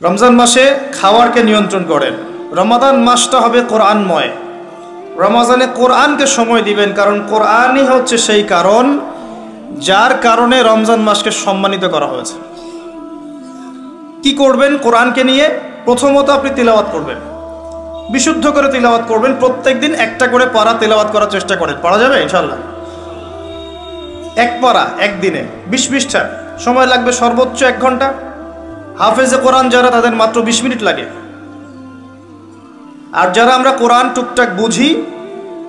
রমজান মাসে খাওয়ারকে নিয়ন্ত্রণ করেন। রমাদান মাসটা হবে কোরআনময়। রমজানে কোরআনকে সময় দিবেন, কারণ কোরআনই হচ্ছে সেই কারণ যার কারণে রমজান মাসকে সম্মানিত করা হয়েছে। কি করবেন কোরআনকে নিয়ে? প্রথমত আপনি তিলাওয়াত করবেন, বিশুদ্ধ করে তিলাওয়াত করবেন। প্রত্যেকদিন একটা করে পারা তিলাওয়াত করার চেষ্টা করেন। পারা যাবে ইনশাল্লাহ? এক পারা একদিনে 20 পৃষ্ঠা, সময় লাগবে সর্বোচ্চ 1 ঘন্টা। হাফেজে কোরআন যারা, তাদের মাত্র 20 মিনিট লাগে। আর যারা আমরা কোরআন টুকটাক বুঝি,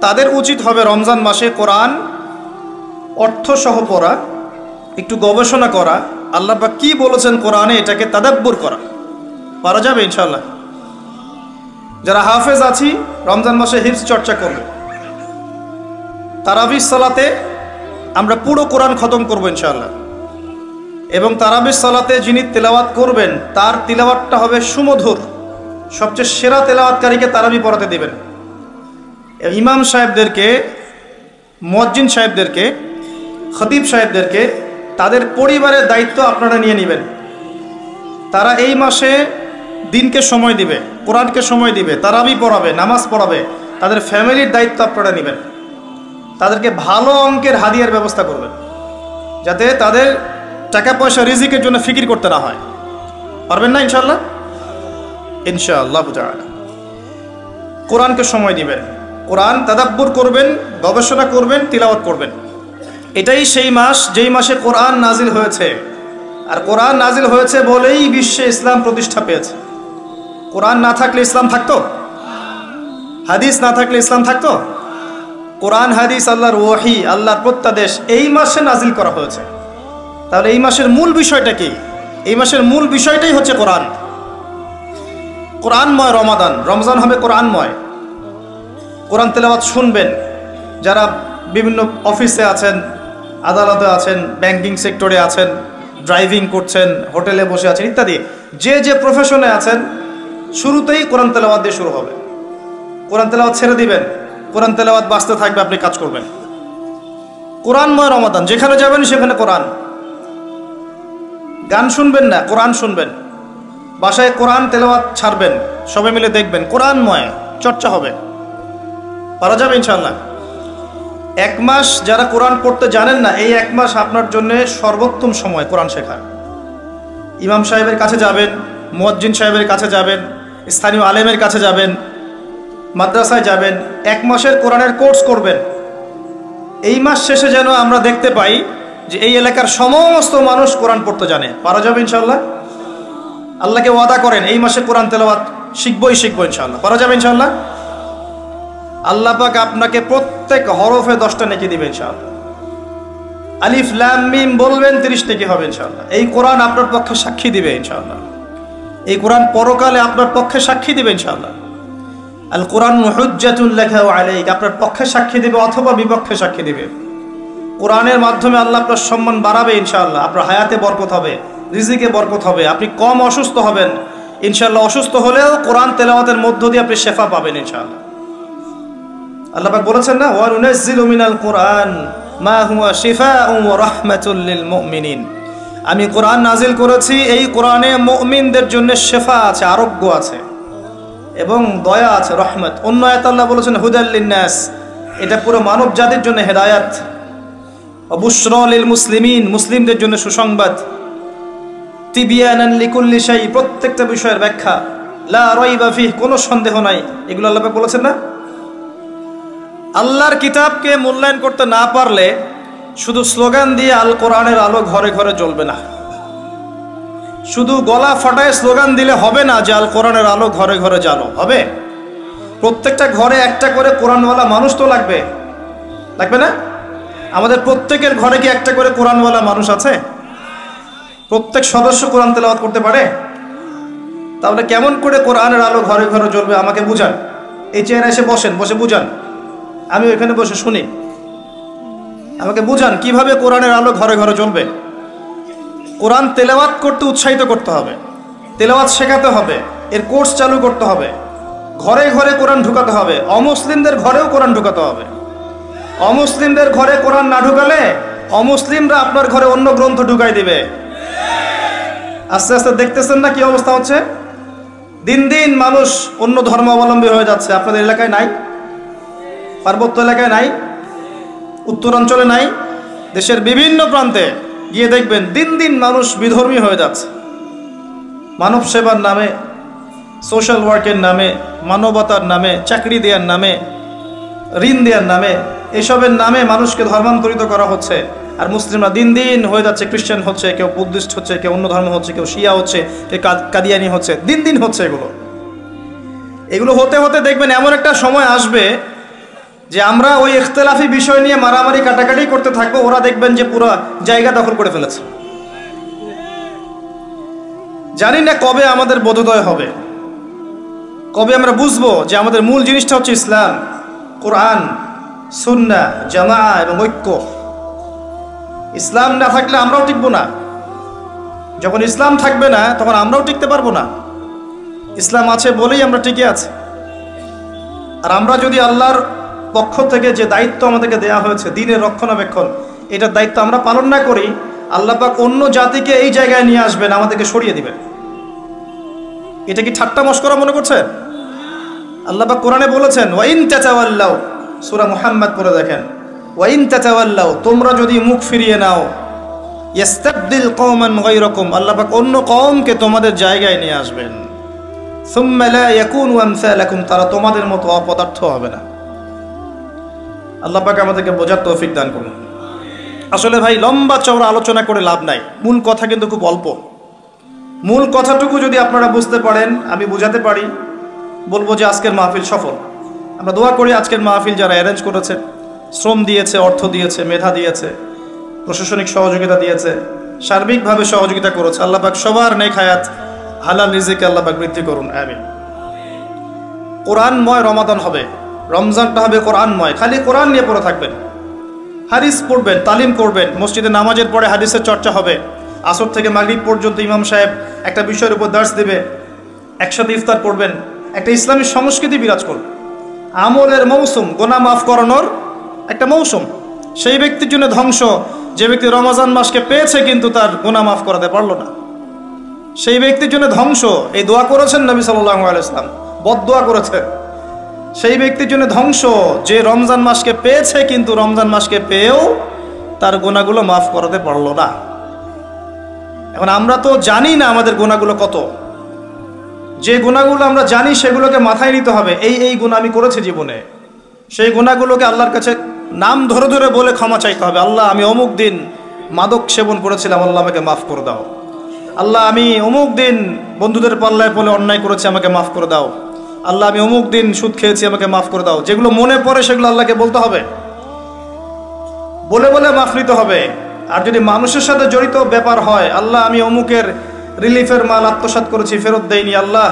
তাদের উচিত হবে রমজান মাসে কোরআন অর্থসহ পড়া, একটু গবেষণা করা, আল্লাহ পাক কি বলেছেন কোরআনে এটাকে তাদাব্বুর করা। পারা যাবে ইনশাল্লাহ? যারা হাফেজ আছি, রমজান মাসে হিফজ চর্চা করবে। তারাবির সালাতে আমরা পুরো কোরআন খতম করবো ইনশাআল্লাহ। এবং তারাবির সালাতে যিনি তেলাওয়াত করবেন, তার তিলাওয়াতটা হবে সুমধুর। সবচেয়ে সেরা তেলাওয়াতকারীকে তারাবি পড়াতে দেবেন। ইমাম সাহেবদেরকে, মুয়াজ্জিন সাহেবদেরকে, খতিব সাহেবদেরকে, তাদের পরিবারের দায়িত্ব আপনারা নিয়ে নেবেন। তারা এই মাসে দিনকে সময় দিবে, কোরআনকে সময় দিবে, তারাবি পড়াবে, নামাজ পড়াবে। তাদের ফ্যামিলির দায়িত্ব আপনারা নেবেন। তাদেরকে ভালো অঙ্কের হাদিয়ার ব্যবস্থা করবেন, যাতে তাদের টাকা পয়সা রিজিকের জন্য ফিকির করতে না হয়। পারবেন না ইনশাআল্লাহ? ইনশাআল্লাহ তাআলা কোরআনকে সময় দিবেন, কোরআন তাদাব্বুর করবেন, গবেষণা করবেন, তিলাওয়াত করবেন। এটাই সেই মাস যেই মাসে কোরআন নাজিল হয়েছে। আর কোরআন নাজিল হয়েছে বলেই বিশ্বে ইসলাম প্রতিষ্ঠা পেয়েছে। কোরআন না থাকলে ইসলাম থাকতো? হাদিস না থাকলে ইসলাম থাকতো? কোরআন হাদিস আল্লাহর ওয়াহি, আল্লাহর প্রত্যাদেশ এই মাসে নাজিল করা হয়েছে। তাহলে এই মাসের মূল বিষয়টা কি? এই মাসের মূল বিষয়টাই হচ্ছে কোরআন। কোরআনময় রমাদান, রমজান হবে কোরআনময়। কোরআন তেলাওয়াত শুনবেন। যারা বিভিন্ন অফিসে আছেন, আদালতে আছেন, ব্যাংকিং সেক্টরে আছেন, ড্রাইভিং করছেন, হোটেলে বসে আছেন ইত্যাদি, যে যে প্রফেশনে আছেন, শুরুতেই কোরআন তেলাওয়াত দিয়ে শুরু হবে। কোরআন তেলাওয়াত ছেড়ে দিবেন, কোরআন তেলাওয়াত বাঁচতে থাকবে, আপনি কাজ করবেন। কোরআনময় রমাদান, যেখানে যাবেন সেখানে কোরআন। গান শুনবেন না, কোরআন শুনবেন। বাসায় কোরআন তেলাওয়াত ছাড়বেন, সবাই মিলে দেখবেন, কোরআনময় চর্চা হবে। পারা যাবে ইনশাআল্লাহ? 1 মাস যারা কোরআন পড়তে জানেন না, এই 1 মাস আপনার জন্য সর্বোত্তম সময় কোরআন শেখার। ইমাম সাহেবের কাছে যাবেন, মুয়াজ্জিন সাহেবের কাছে যাবেন, স্থানীয় আলেমের কাছে যাবেন, মাদ্রাসায় যাবেন, 1 মাসের কোরআনের কোর্স করবেন। এই মাস শেষে যেন আমরা দেখতে পাই যে এই এলাকার সমস্ত মানুষ কোরআন পড়তে জানে। পারা যাবে ইনশাআল্লাহ? আল্লাহকে ওয়াদা করেন এই মাসে কোরআন তেলাওয়াত শিখবই ইনশাআল্লাহ। পারা যাবে ইনশাআল্লাহ? আল্লাহ পাক আপনাকে প্রত্যেক হরফে 10টা নেকি দিবে ইনশাআল্লাহ। আলিফ লাম মিম বলবেন, 30 নেকি হবে ইনশাআল্লাহ। এই কোরআন আপনার পক্ষে সাক্ষী দিবে ইনশাআল্লাহ। এই কোরআন পরকালে আপনার পক্ষে সাক্ষী দিবে ইনশাআল্লাহ। আল কোরআন হুজ্জাতুল লাকা ওয়া আলাইক, আপনার পক্ষে সাক্ষী দিবে অথবা বিপক্ষে সাক্ষী দিবে। কোরআনের মাধ্যমে আল্লাহ আপনার সম্মান বাড়াবে ইনশাআল্লাহ। আপনার হায়াতে বরকত হবে, রিজিকে বরকত হবে, আপনি কম অসুস্থ হবেন ইনশাআল্লাহ। অসুস্থ হলেও কোরআন তেলাওয়াতের মধ্য দিয়ে আপনি শেফা পাবেন ইনশাআল্লাহ। আল্লাহ পাক বলেছেন না, ওয়া নুনাজ্জিলু মিনাল কোরআন মা হুয়া শিফাউন ওয়া রাহমাতুল লিল মুমিনিন। আমি কোরআন নাজিল করেছি, এই কোরআনে মুমিনদের জন্য শেফা আছে, আরোগ্য আছে এবং দয়া আছে, রহমত। অন্য আয়াতে আল্লাহ বলেছেন হুদাল লিন্নাস, এটা পুরো মানব জাতির জন্য হেদায়েত। ওয়া বুশরা লিল মুসলিমিন, মুসলিমদের জন্য সুসংবাদ। তিবিয়ানান লিকুল্লি শাই, প্রত্যেকটা বিষয়ের ব্যাখ্যা। লা রাইবা ফিহ, কোনো সন্দেহ নাই। এগুলো আল্লাহ পাক বলেছেন না? আল্লাহর কিতাবকে মূল্যায়ন করতে না পারলে শুধু স্লোগান দিয়ে আল কোরআনের আলো ঘরে ঘরে জ্বলবে না। শুধু গলা ফাটায় স্লোগান দিলে হবে না যে আল কোরআনের আলো ঘরে ঘরে জ্বালো। হবে? প্রত্যেকটা ঘরে একটা করে কোরআনওয়ালা মানুষ তো লাগবে, লাগবে না? আমাদের প্রত্যেকের ঘরে কি একটা করে কোরআনওয়ালা মানুষ আছে? প্রত্যেক সদস্য কোরআন তেলাওয়াত করতে পারে? তাহলে কেমন করে কোরআনের আলো ঘরে ঘরে জ্বলবে আমাকে বুঝান। এই চেয়ারে এসে বসেন, বসে বুঝান, আমি ওইখানে বসে শুনি। আমাকে বুঝান কিভাবে কোরআনের আলো ঘরে ঘরে জ্বলবে। কোরআন তেলাওয়াত করতে উৎসাহিত করতে হবে, তেলাওয়াত শেখাতে হবে, এর কোর্স চালু করতে হবে, ঘরে ঘরে কোরআন ঢুকাতে হবে। অমুসলিমদের ঘরেও কোরআন ঢুকাতে হবে। অমুসলিমদের ঘরে কোরআন না ঢুকালে অমুসলিমরা আপনার ঘরে অন্য গ্রন্থ ঢুকাই দিবে। আস্তে আস্তে দেখতেছেন না কি অবস্থা হচ্ছে? দিন দিন মানুষ অন্য ধর্মাবলম্বী হয়ে যাচ্ছে। আপনাদের এলাকায় নাই? পার্বত্য এলাকায় নাই? উত্তরাঞ্চলে নাই? দেশের বিভিন্ন প্রান্তে গিয়ে দেখবেন দিন দিন মানুষ বিধর্মী হয়ে যাচ্ছে। মানব সেবার নামে, সোশ্যাল ওয়ার্কের নামে, মানবতার নামে, চাকরি দেওয়ার নামে, ঋণ দেওয়ার নামে, এসবের নামে মানুষকে ধর্মান্তরিত করা হচ্ছে। আর মুসলিমরা দিন দিন হয়ে যাচ্ছে খ্রিস্টান হচ্ছে, কেউ বুদ্ধিস্ট হচ্ছে, কেউ অন্য ধর্ম হচ্ছে, কেউ শিয়া হচ্ছে, কেউ কাদিয়ানি হচ্ছে। দিন দিন হচ্ছে এগুলো হতে হতে দেখবেন এমন একটা সময় আসবে যে আমরা ওই ইখতিলাফি বিষয় নিয়ে মারামারি কাটাকাটি করতে থাকবো, ওরা দেখবেন যে পুরো জায়গা দখল করে ফেলেছে। জানি না কবে আমাদের বোধোদয় হবে, কবে আমরা বুঝবো যে আমাদের মূল জিনিসটা হচ্ছে ইসলাম, কোরআন, সুন্নাহ, জামাআহ এবং ঐক্য। ইসলাম না থাকলে আমরাও টিকবো না। যখন ইসলাম থাকবে না তখন আমরাও টিকতে পারবো না। ইসলাম আছে বলেই আমরা টিকে আছি। আর আমরা যদি আল্লাহর পক্ষ থেকে যে দায়িত্ব আমাদেরকে দেওয়া হয়েছে দ্বীনের রক্ষণাবেক্ষণ, এটার দায়িত্ব আমরা পালন না করি, আল্লাহ পাক অন্য জাতিকে এই জায়গায় নিয়ে আসবেন, আমাদেরকে সরিয়ে দিবেন। এটা কি ঠাট্টা মশকরা মনে করছেন? আল্লাহ পাক কোরআনে বলেছেন, ওয়াইন তাতাওয়াল্লাউ, সূরা মুহাম্মদ পড়ে দেখেন, ওয়াইন তাতাওয়াল্লাউ, তোমরা যদি মুখ ফিরিয়ে নাও, ইস্তাবদিল কওমান গায়রাকুম, আল্লাহ পাক অন্য কওমকে তোমাদের জায়গায় নিয়ে আসবেন। সুম্মা লা ইয়াকুনু আমসালাকুম, তারা তোমাদের মতো অপদার্থ হবে না। আল্লাহ পাক আমাদেরকে বোঝার তৌফিক দান করুন। আসলে ভাই লম্বা চওড়া আলোচনা করে লাভ নাই, মূল কথা কিন্তু খুব অল্প। মূল কথাটুকু যদি আপনারা বুঝতে পারেন, আমি বুঝাতে পারি, বলবো যে আজকের মাহফিল সফল। আমরা দোয়া করি আজকের মাহফিল যারা অ্যারেঞ্জ করেছে, শ্রম দিয়েছে, অর্থ দিয়েছে, মেধা দিয়েছে, প্রশাসনিক সহযোগিতা দিয়েছে, সার্বিকভাবে সহযোগিতা করেছে, আল্লাহ পাক সবার নেক হায়াত, হালাল রিজিকে আল্লাহ পাক বৃদ্ধি করুন, আমিন। কোরআনময় রমাদান হবে, রমজানটা হবে কোরআনময়। খালি কোরআন নিয়ে পড়ে থাকবেন, হাদিস পড়বেন, তালিম করবেন, মসজিদে নামাজের পরে হাদিসের চর্চা হবে, আসর থেকে মাগরিব পর্যন্ত ইমাম সাহেব একটা বিষয়ের উপর দার্স দেবে, একসাথে ইফতার করবেন, একটা ইসলামী সংস্কৃতি বিরাজ করবে। আমলের মৌসুম, গুনাহ মাফ করানোর একটা মৌসুম। সেই ব্যক্তির জন্য ধ্বংস যে ব্যক্তি রমজান মাসকে পেয়েছে কিন্তু তার গুনাহ মাফ করাতে পারলো না। সেই ব্যক্তির জন্য ধ্বংস, এই দোয়া করেছেন নবী সাল্লাল্লাহু আলাইহি ওয়াসাল্লাম, বদদোয়া করেছেন। সেই ব্যক্তির জন্য ধ্বংস যে রমজান মাসকে পেয়েছে কিন্তু রমজান মাসকে পেয়েও তার গুনাহগুলো মাফ করাতে পারলো না। এখন আমরা তো জানি না আমাদের গুনাহগুলো কত। যে গুনাহগুলো আমরা জানি সেগুলোকে মাথায় নিতে হবে, এই গুনাহ আমি করেছি জীবনে। সেই গুনাহগুলোকে আল্লাহর কাছে নাম ধরে ধরে বলে ক্ষমা চাইতে হবে। আল্লাহ, আমি অমুক দিন মাদক সেবন করেছিলাম, আল্লাহ আমাকে মাফ করে দাও। আল্লাহ, আমি অমুক দিন বন্ধুদের পাল্লায় পড়ে অন্যায় করেছি, আমাকে মাফ করে দাও। আল্লাহ, আমি অমুক দিন সুদ খেয়েছি, আমাকে মাফ করে দাও। যেগুলো মনে পড়ে সেগুলো আল্লাহকে বলতে হবে, বলে বলে মাফ নিতে হবে। আর যদি মানুষের সাথে জড়িত ব্যাপার হয়, আল্লাহ, আমি অমুকের রিলিফের মাল আত্মসাৎ করেছি, ফেরত দেইনি, আল্লাহ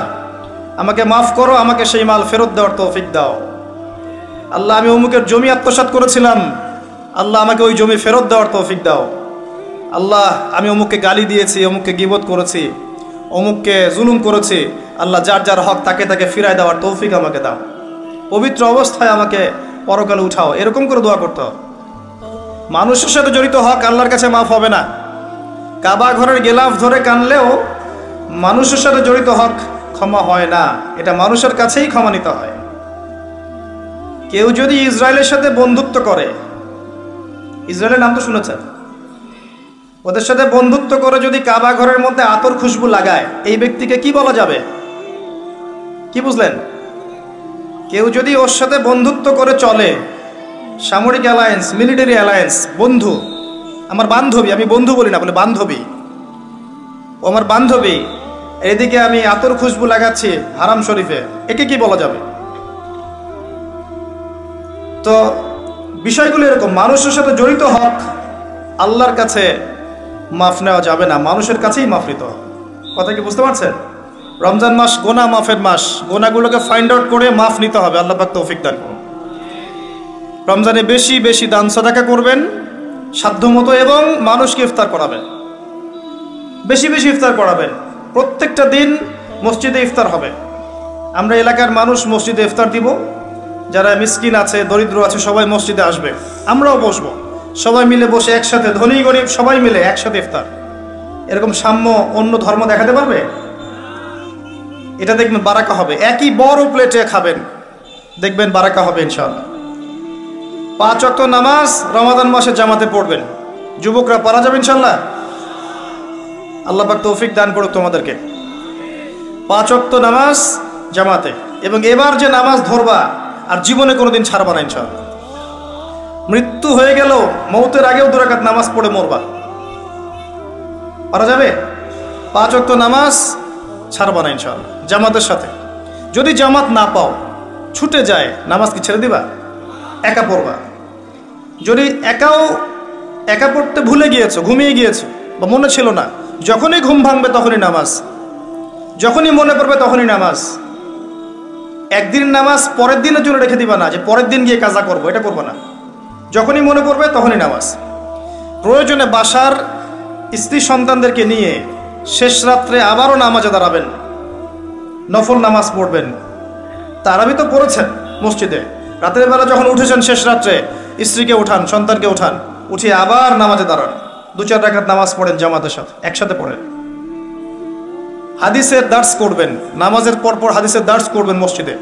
আমাকে মাফ করো, আমাকে সেই মাল ফেরত দেওয়ার তৌফিক দাও। আল্লাহ, আমি অমুকের জমি আত্মসাৎ করেছিলাম, আল্লাহ আমাকে ওই জমি ফেরত দেওয়ার তৌফিক দাও। আল্লাহ, আমি অমুককে গালি দিয়েছি, অমুককে গীবত করেছি, অমুককে জুলুম করেছি, আল্লাহ যার যার হক তাকে তাকে ফিরায় দেওয়ার তৌফিক আমাকে দাও। পবিত্র অবস্থায় আমাকে পরকালে উঠাও, এরকম করে দোয়া করতে হবে। মানুষের সাথে জড়িত হক আল্লাহর কাছে মাফ হবে না। কাবা ঘরের গেলাফ ধরে কানলেও মানুষের সাথে জড়িত হক ক্ষমা হয় না, এটা মানুষের কাছেই ক্ষমা নিতে হয়। কেউ যদি ইসরায়েলের সাথে বন্ধুত্ব করে, ইসরায়েলের নাম তো শুনেছেন, ওদের সাথে বন্ধুত্ব করে যদি কাবা ঘরের মধ্যে আতর খুশবু লাগায়, এই ব্যক্তিকে কি বলা যাবে? কি বুঝলেন? কেউ যদি ওর সাথে বন্ধুত্ব করে চলে, সামরিক অ্যালায়েন্স, মিলিটারি অ্যালায়েন্স, বন্ধু, আমার বান্ধবী, আমি বন্ধু বলি না, বলে বান্ধবী, ও আমার বান্ধবী, এদিকে আমি আতর খুশবু লাগাচ্ছি হারাম শরীফে, একে কি বলা যাবে? তো বিষয়গুলো এরকম, মানুষের সাথে জড়িত হক আল্লাহর কাছে মাফ নেওয়া যাবে না, মানুষের কাছেই মাফ নিতে হবে। কথা কি বুঝতে পারছেন? রমজান মাস গোনা মাফের মাস, গোনাগুলোকে ফাইন্ড আউট করে মাফ নিতে হবে। আল্লাহ পাক তৌফিক দান করুন। রমজানে বেশি বেশি দান সাদাকা করবেন সাধ্যমতো, এবং মানুষকে ইফতার করাবেন, বেশি বেশি ইফতার করাবেন। প্রত্যেকটা দিন মসজিদে ইফতার হবে। আমরা এলাকার মানুষ মসজিদে ইফতার দিব, যারা মিসকিন আছে, দরিদ্র আছে, সবাই মসজিদে আসবে, আমরাও বসবো, সবাই মিলে বসে একসাথে, ধনী গরিব সবাই মিলে একসাথে ইফতার। এরকম সাম্য অন্য ধর্ম দেখাতে পারবে? এটা দেখবেন বারাকা হবে। একই বড় প্লেটে খাবেন, দেখবেন বারাকা হবে ইনশাআল্লাহ। 5 ওয়াক্ত নামাজ রমাদান মাসে জামাতে পড়বেন, যুবকরা পড়া যাবে ইনশাআল্লাহ। আল্লাহ পাক তৌফিক দান করুক তোমাদেরকে। 5 ওয়াক্ত নামাজ জামাতে, এবং এবার যে নামাজ ধরবা আর জীবনে কোনোদিন ছাড়বা না ইনশাআল্লাহ। মৃত্যু হয়ে গেল, মৌতের আগেও 2 রাকাত নামাজ পড়ে মরবা, পারা যাবে? 5 ওয়াক্ত নামাজ ছাড়বা না ইনশাআল্লাহ জামাতের সাথে। যদি জামাত না পাও, ছুটে যায়, নামাজ কি ছেড়ে দিবা? একা পড়বা। যদি একা পড়তে ভুলে গিয়েছো, ঘুমিয়ে গিয়েছো বা মনে ছিল না, যখনই ঘুম ভাঙবে তখনই নামাজ, যখনই মনে পড়বে তখনই নামাজ। একদিন নামাজ পরের দিনের জন্য রেখে দিবা না, যে পরের দিন গিয়ে কাজা করবো, এটা করবো না। যখনই মনে পড়বে তখনই নামাজ। প্রয়োজনে বাসার স্ত্রী সন্তানদেরকে নিয়ে শেষ রাত্রে আবারও নামাজে দাঁড়াবেন, নফল নামাজ পড়বেন। তারাবি তো পড়েছেন মসজিদে, রাতের বেলা যখন উঠেছেন শেষ রাত্রে, স্ত্রীকে উঠান, সন্তানকে উঠান, উঠিয়ে আবার নামাজে দাঁড়ান, 2-4 রাকাত নামাজ পড়েন জামাতের সাথে, একসাথে পড়েন। হাদিসের দার্স করবেন, নামাজের পরপর হাদিসের দার্স করবেন মসজিদে।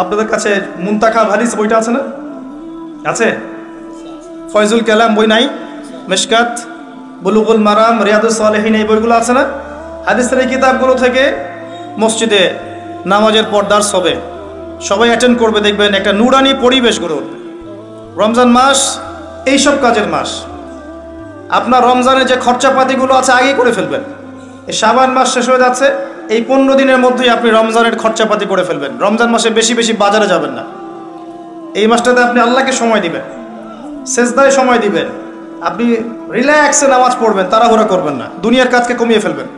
আপনাদের কাছে মুনতাখাব হাদিস বইটা আছে না? আছে? ফয়জুল কালাম বই নাই? মিশকাত, বুলুগুল মারাম, রিয়াদুস সালেহিন, এই বইগুলো আছে না? হাদিসের এই কিতাবগুলো থেকে মসজিদে নামাজের পর দার্স হবে, সবাই অ্যাটেন্ড করবে, দেখবেন একটা নুরানি পরিবেশ গড়ে উঠবে। রমজান মাস এইসব কাজের মাস। আপনার রমজানের যে খরচাপাতিগুলো আছে আগে করে ফেলবেন। এই শাবান মাস শেষ হয়ে যাচ্ছে, এই 15 দিনের মধ্যেই আপনি রমজানের খরচাপাতি করে ফেলবেন। রমজান মাসে বেশি বেশি বাজারে যাবেন না। এই মাসটাতে আপনি আল্লাহকে সময় দিবেন, সেজদায় সময় দিবেন, আপনি রিল্যাক্সে নামাজ পড়বেন, তাড়াহুড়া করবেন না। দুনিয়ার কাজকে কমিয়ে ফেলবেন,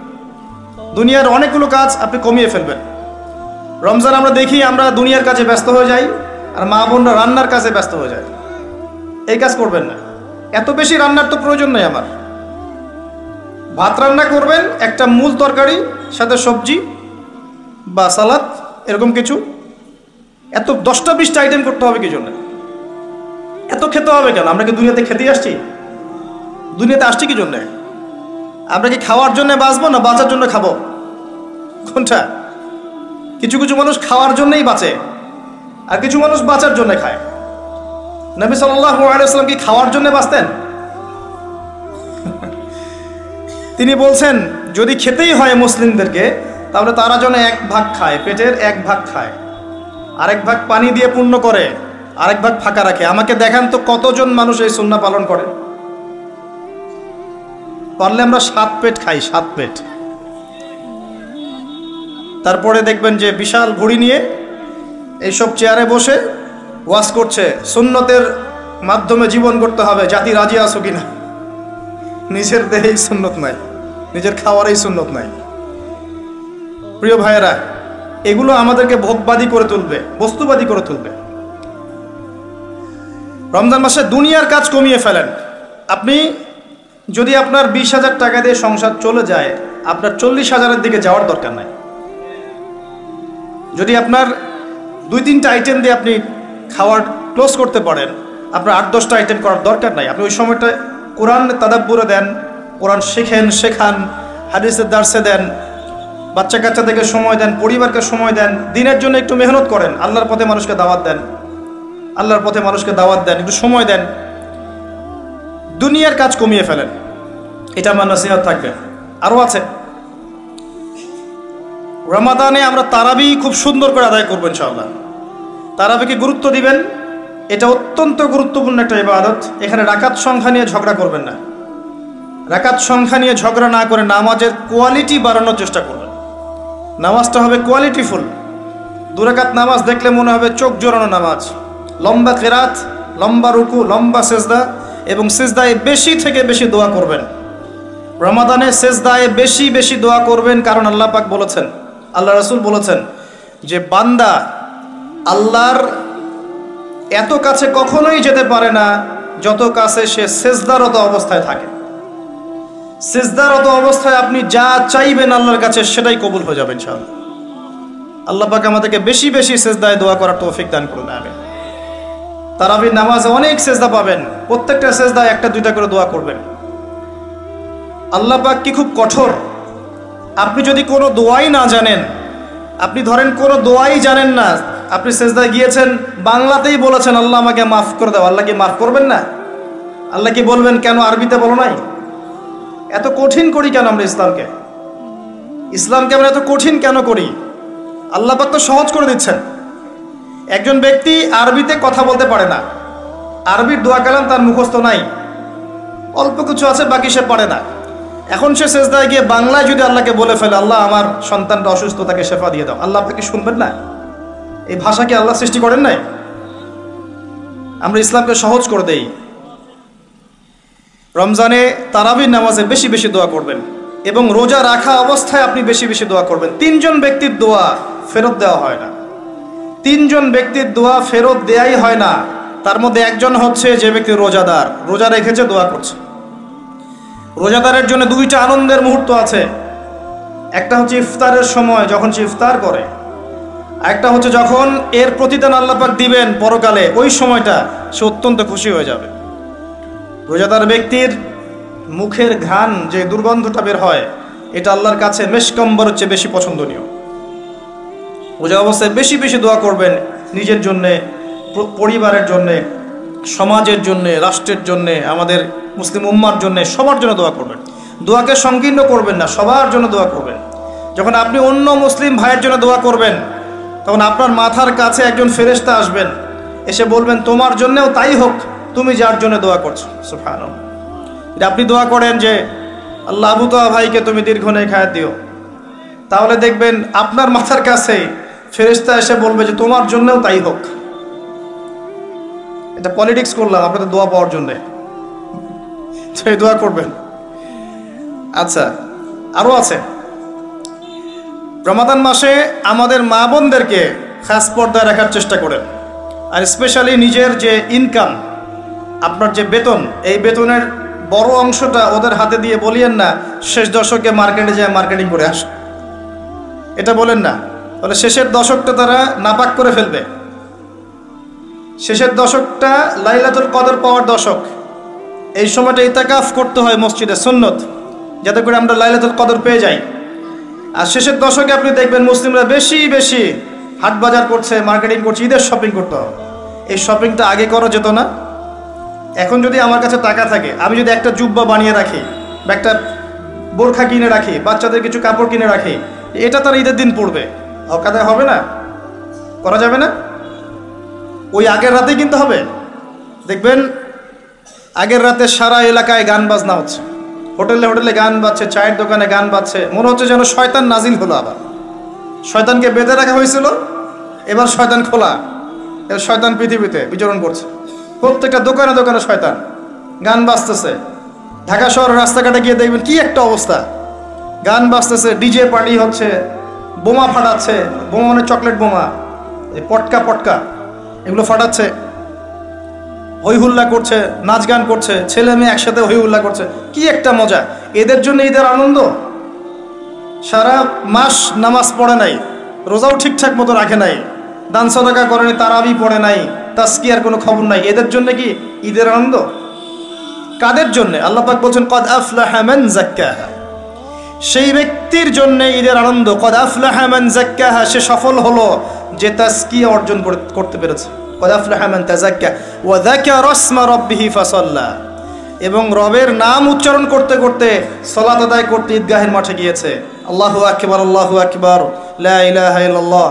দুনিয়ার অনেকগুলো কাজ আপনি কমিয়ে ফেলবেন। রমজান আমরা দেখি আমরা দুনিয়ার কাজে ব্যস্ত হয়ে যাই, আর মা বোনরা রান্নার কাজে ব্যস্ত হয়ে যায়। এই কাজ করবেন না। এত বেশি রান্নার তো প্রয়োজন নেই আমার। ভাত রান্না করবেন, একটা মূল তরকারি, সাথে সবজি বা সালাদ, এরকম কিছু। এত 10টা 20টা আইটেম করতে হবে কি জন্য? এত খেতে হবে কেন? আমরা কি দুনিয়াতে খেতে আসছি? দুনিয়াতে আসছি কি জন্যে? আমরা কি খাওয়ার জন্য বাঁচবো না বাঁচার জন্য খাবো? কোনটা? কিছু কিছু মানুষ খাওয়ার জন্যই বাঁচে, আর কিছু মানুষ বাঁচার জন্য খায়। নবী সাল্লাল্লাহু আলাইহি ওয়াসাল্লাম কি খাওয়ার জন্য বাঁচতেন? তিনি বলছেন, যদি খেতেই হয় মুসলিমদেরকে, তাহলে তারা যেন 1 ভাগ খায়, পেটের 1 ভাগ খায়, আরেক ভাগ পানি দিয়ে পূর্ণ করে, আরেক ভাগ ফাঁকা রাখে। আমাকে দেখান তো কতজন মানুষ এই সুন্নাহ পালন করে? পারলে আমরা 7 পেট খাই, 7 পেট। তারপরে দেখবেন যে বিশাল ঘুড়ি নিয়ে এইসব চেয়ারে বসে ওয়াজ করছে, সুন্নতের মাধ্যমে জীবন করতে হবে, জাতি রাজি আছো কিনা? নিজের দেহেই সুন্নত নাই, নিজের খাওয়ারেই সুন্নত নাই। প্রিয় ভাইয়েরা, এগুলো আমাদেরকে ভোগবাদী করে তুলবে, বস্তুবাদী করে তুলবে। রমজান মাসে দুনিয়ার কাজ কমিয়ে ফেলেন। আপনি যদি আপনার 20,000 টাকা দিয়ে সংসার চলে যায়, আপনার 40,000-এর দিকে যাওয়ার দরকার নাই। যদি আপনার 2-3টা আইটেম দিয়ে আপনি খাওয়ার ক্লোজ করতে পারেন, আপনার 8-10টা আইটেম করার দরকার নাই। আপনি ওই সময়টা কোরআন তাদাব্বুরে দেন, কোরআন শেখান, হাদিসের দার্সে দেন, বাচ্চা কাচ্চাদেরকে সময় দেন, পরিবারকে সময় দেন, দিনের জন্য একটু মেহনত করেন, আল্লাহর পথে মানুষকে দাওয়াত দেন, একটু সময় দেন। দুনিয়ার কাজ কমিয়ে ফেলেন, এটা আমার নসিহত থাকবে। আরও আছে, রমাদানে আমরা তারাবি খুব সুন্দর করে আদায় করবো ইনশাআল্লাহ। তারাবিকে গুরুত্ব দিবেন, এটা অত্যন্ত গুরুত্বপূর্ণ একটা ইবাদত। এখানে রাকাত সংখ্যা নিয়ে ঝগড়া করবেন না। রাকাত সংখ্যা নিয়ে ঝগড়া না করে নামাজের কোয়ালিটি বাড়ানোর চেষ্টা করবেন। নামাজটা হবে কোয়ালিটিফুল। 2 রাকাত নামাজ দেখলে মনে হবে চোখ জোড়ানো নামাজ, লম্বা কেরাত, লম্বা রুকু, লম্বা সেজদা, এবং সেজদায় বেশি থেকে বেশি দোয়া করবেন। রমাদানে সেজদায় বেশি বেশি দোয়া করবেন, কারণ আল্লাহ পাক বলেছেন, আল্লাহ রাসূল বলেছেন যে বান্দা আল্লাহর এত কাছে কখনোই যেতে পারে না যত কাছে সে সেজদারত অবস্থায় থাকে। সেজদারত অবস্থায় আপনি যা চাইবেন আল্লাহর কাছে সেটাই কবুল হয়ে যাবে ইনশাআল্লাহ। আল্লাহ পাক আমাদেরকে বেশি বেশি সেজদায় দোয়া করার তৌফিক দান করুন, আমিন। তারাবির নামাজে অনেক সেজদা পাবেন, প্রত্যেকটা সেজদায় 1-2টা করে দোয়া করবেন। আল্লাহ পাক কি খুব কঠোর। আপনি যদি কোনো দোয়াই না জানেন, আপনি ধরেন কোনো দোয়াই জানেন না, আপনি সেজদায় গিয়েছেন, বাংলাতেই বলেছেন আল্লাহ আমাকে মাফ করে দাও, আল্লাহ কি মাফ করবেন না? আল্লাহ কি বলবেন কেন আরবিতে বলো নাই? এত কঠিন করি কেন আমরা ইসলামকে? ইসলামকে আমরা এত কঠিন কেন করি? আল্লাহ পাক তো সহজ করে দিচ্ছেন। একজন ব্যক্তি আরবিতে কথা বলতে পারে না, আরবির দোয়া কালাম তার মুখস্থ নাই, অল্প কিছু আছে, বাকি সে পারে না। এখন সে সেজদায় গিয়ে বাংলায় যদি আল্লাহকে বলে ফেলে আল্লাহ আমার সন্তানটা অসুস্থ, তাকে শেফা দিয়ে দাও, আল্লাহ আপনাকে শুনবেন না? এই ভাষা কি আল্লাহ সৃষ্টি করেন নাই? আমরা ইসলামকে সহজ করে দেই। রমজানে তারাবির নামাজে বেশি বেশি দোয়া করবেন এবং রোজা রাখা অবস্থায় আপনি বেশি বেশি দোয়া করবেন। 3 জন ব্যক্তির দোয়া ফেরত দেওয়া হয় না, 3 জন ব্যক্তির দোয়া ফেরত দেয়াই হয় না। তার মধ্যে একজন হচ্ছে যে ব্যক্তি রোজাদার, রোজা রেখেছে, দোয়া করছে। রোজাদারের জন্য 2টা আনন্দের মুহূর্ত আছে। একটা হচ্ছে ইফতারের সময় যখন সে ইফতার করে, একটা হচ্ছে যখন এর প্রতিদান আল্লাহ পাক দিবেন পরকালে, ওই সময়টা সে অত্যন্ত খুশি হয়ে যাবে। রোজাদার ব্যক্তির মুখের ঘ্রাণ যে দুর্গন্ধটা বের হয়, এটা আল্লাহর কাছে মেশকম্বরের চেয়ে বেশি পছন্দনীয়। রোজা অবস্থায় বেশি বেশি দোয়া করবেন, নিজের জন্যে, পরিবারের জন্যে, সমাজের জন্যে, রাষ্ট্রের জন্যে, আমাদের মুসলিম উম্মার জন্যে, সবার জন্য দোয়া করবেন। দোয়াকে সংকীর্ণ করবেন না, সবার জন্য দোয়া করবেন। যখন আপনি অন্য মুসলিম ভাইয়ের জন্য দোয়া করবেন, তখন আপনার মাথার কাছে একজন ফেরেশতা আসবেন, এসে বলবেন তোমার জন্যেও তাই হোক, তুমি যার জন্য দোয়া করছো। সুবহানাল্লাহ। আপনি দোয়া করেন যে আল্লাহ আবু তোয়া ভাইকে তুমি দীর্ঘ নেক হায়াত দিও, তাহলে দেখবেন আপনার মাথার কাছে ফেরেশতা এসে বলবে যে তোমার জন্যও তাই হোক। এটা পলিটিক্স করলাম আপনাদের দোয়া পাওয়ার জন্যে, সেই দোয়া করবেন। আচ্ছা, আরও আছে। রমাদান মাসে আমাদের মা বোনদেরকে খাস পর্দায় রাখার চেষ্টা করেন, আর স্পেশালি নিজের যে ইনকাম, আপনার যে বেতন, এই বেতনের বড় অংশটা ওদের হাতে দিয়ে বলিয়েন না শেষ দশকে মার্কেটে যায় মার্কেটিং করে আস, এটা বলেন না। তাহলে শেষের দশকটা তারা নাপাক করে ফেলবে। শেষের দশকটা লাইলাতুল কদর পাওয়ার দশক, এই সময়টা ইতাকাফ করতে হয় মসজিদে, সুন্নত, যাতে করে আমরা লাইলাতুল কদর পেয়ে যাই। আর শেষের দশকে আপনি দেখবেন মুসলিমরা বেশি বেশি হাট বাজার করছে, মার্কেটিং করছে, ঈদের শপিং করতে হবে। এই শপিংটা আগে করা যেত না? এখন যদি আমার কাছে টাকা থাকে, আমি যদি একটা জুব্বা বানিয়ে রাখি বা একটা বোরখা কিনে রাখি, বাচ্চাদের কিছু কাপড় কিনে রাখি, এটা তার ঈদের দিন পড়বে, হকাদায় হবে না? করা যাবে না? ওই আগের রাতেই কিনতে হবে। দেখবেন আগের রাতে সারা এলাকায় গান বাজনা হচ্ছে, হোটেলে হোটেলে গান বাজছে, চায়ের দোকানে গান বাজছে, মনে হচ্ছে যেন শয়তান নাজিল হলো। আবার শয়তানকে বেঁধে রাখা হয়েছিল, এবার শয়তান খোলা, এবার শয়তান পৃথিবীতে বিচরণ করছে। প্রত্যেকটা দোকানে দোকানে শয়তান, গান বাজতেছে। ঢাকা শহরের রাস্তাঘাটে গিয়ে দেখবেন কি একটা অবস্থা, গান বাজতেছে, ডিজে পার্টি হচ্ছে, বোমা ফাটাচ্ছে, বোমা মানে চকলেট বোমা, এই পটকা পটকা এগুলো ফাটাচ্ছে, হই হুল্লা করছে, নাচ গান করছে, ছেলে মেয়ে একসাথে হই হুল্লা করছে। কি একটা মজা! এদের জন্য ঈদের আনন্দ। সারা মাস নামাজ পড়ে নাই, রোজাও ঠিকঠাক মতো রাখে নাই, দান সদকা করেনি, তারাবি পড়ে নাই, তাজকিয়ার কোনো খবর নাই, এদের জন্য কি ঈদের আনন্দ? কাদের জন্য? আল্লাহ পাক বলছেন কদ আফলাহা মান যাক্কাহা, সেই ব্যক্তির জন্য ঈদের আনন্দ। কদ আফলাহা মান যাক্কাহা, সে সফল হলো যে তাজকিয়া অর্জন করতে পেরেছে। কদ আফলাহা মান তাযাক্কা ওয়া যাকারা ইসমা রাব্বিহি ফাসাল্লা, এবং রবের নাম উচ্চারণ করতে করতে সালাত আদায় করতে ঈদগাহের মাঠে গিয়েছে। আল্লাহু আকবার, আল্লাহু আকবার, লা ইলাহা ইল্লাল্লাহ,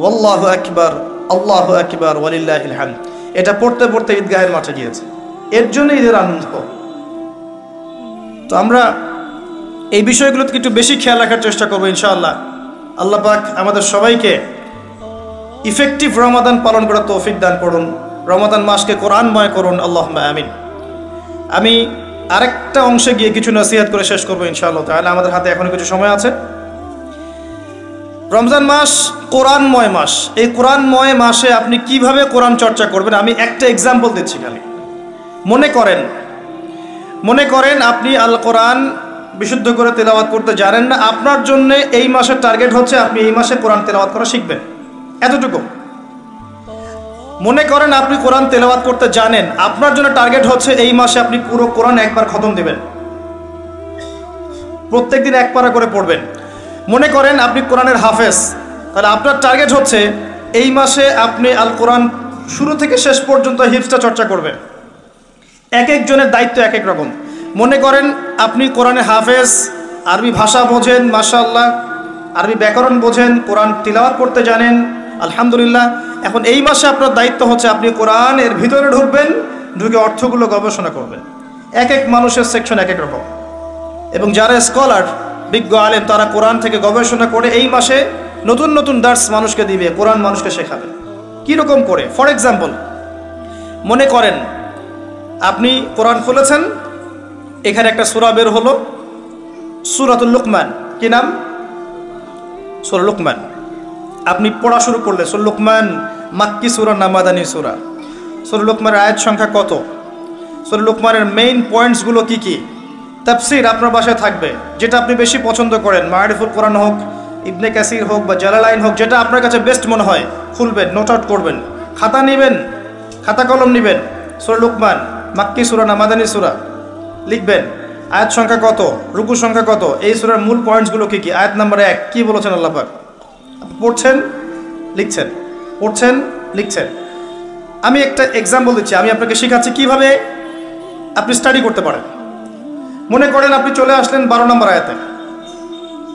ওয়াল্লাহু আকবার, আল্লাহু আকবার, ওয়ালিল্লাহিল হামদ, এটা পড়তে পড়তে ঈদগাহের মাঠে গিয়েছে। এর জন্য ঈদের আনন্দ। তো আমরা এই বিষয়গুলোতে একটু বেশি খেয়াল রাখার চেষ্টা করবো ইনশাআল্লাহ। আল্লাহ পাক আমাদের সবাইকে ইফেক্টিভ রমাদান পালন করার তৌফিক দান করুন, রমাদান মাসকে কোরআনময় করুন, আল্লাহুম্মা আমিন। আমি আরেকটা অংশে গিয়ে কিছু নসিহত করে শেষ করবো ইনশাআল্লাহ তাআলা, আমাদের হাতে এখনো কিছু সময় আছে। রমজান মাস কোরআনময় মাস, এই কোরআনময় মাসে আপনি কিভাবে কোরআন চর্চা করবেন আমি একটা এক্সাম্পল দিচ্ছি খালি। মনে করেন আপনি আল কোরআন বিশুদ্ধ করে তেলাওয়াত করতে জানেন না, আপনার জন্য এই মাসের টার্গেট হচ্ছে আপনি এই মাসে কোরআন তেলাওয়াত করা শিখবেন, এতটুকু। মনে করেন আপনি কোরআন তেলাওয়াত করতে জানেন, আপনার জন্য টার্গেট হচ্ছে এই মাসে আপনি পুরো কোরআন একবার খতম দেবেন, প্রত্যেকদিন এক পারা করে পড়বেন। মনে করেন আপনি কোরআনের হাফেজ, তাহলে আপনার টার্গেট হচ্ছে এই মাসে আপনি আল কোরআন শুরু থেকে শেষ পর্যন্ত হিফজটা চর্চা করবেন। এক একজনের দায়িত্ব এক এক রকম। মনে করেন আপনি কোরআনে হাফেজ, আরবি ভাষা বোঝেন, মাশাআল্লাহ, আরবি ব্যাকরণ বোঝেন, কোরআন তিলাওয়াত করতে জানেন, আলহামদুলিল্লাহ। এখন এই মাসে আপনার দায়িত্ব হচ্ছে আপনি কোরআনের ভিতরে ঢুকবেন, ঢুকে অর্থগুলো গবেষণা করবেন। এক এক মানুষের সেকশন এক এক রকম। এবং যারা স্কলার, বিজ্ঞ আলেম, তারা কোরআন থেকে গবেষণা করে এই মাসে নতুন নতুন দার্স মানুষকে দিবে, কোরআন মানুষকে শেখাবে। কীরকম করে? ফর এক্সাম্পল, মনে করেন আপনি কোরআন খুলেছেন, এখানে একটা সূরা বের হলো, সূরাতুল লুকমান। কি নাম? সূরা লুকমান। আপনি পড়া শুরু করলে সূরা লুকমান মাক্কি সূরা না মাদানী সূরা? সূরা লুকমানের আয়াত সংখ্যা কত? সূরা লুকমানের মেইন পয়েন্টসগুলো কি কি? তাফসীর আপনার বাসায় থাকবে, যেটা আপনি বেশি পছন্দ করেন, মারিফুল কোরআন হোক, ইবনে কাসির হোক বা জালালাইন হোক, যেটা আপনার কাছে বেস্ট মনে হয় খুলবেন, নোট আউট করবেন, খাতা নেবেন, খাতা কলম নেবেন, সূরা লুকমান মাক্কি সূরা না মাদানী সূরা লিখবেন, আয়াত সংখ্যা কত, রুকু সংখ্যা কত, এই সূরার মূল পয়েন্টসগুলো কি কি, আয়াত নাম্বার 1 কি বলেছেন আল্লাহ পাক, পড়ছেন লিখছেন, পড়ছেন লিখছেন। আমি একটা এক্সাম্পল দিচ্ছি, আমি আপনাকে শেখাচ্ছি কিভাবে আপনি স্টাডি করতে পারেন। মনে করেন আপনি চলে আসলেন 12 নম্বর আয়াতে,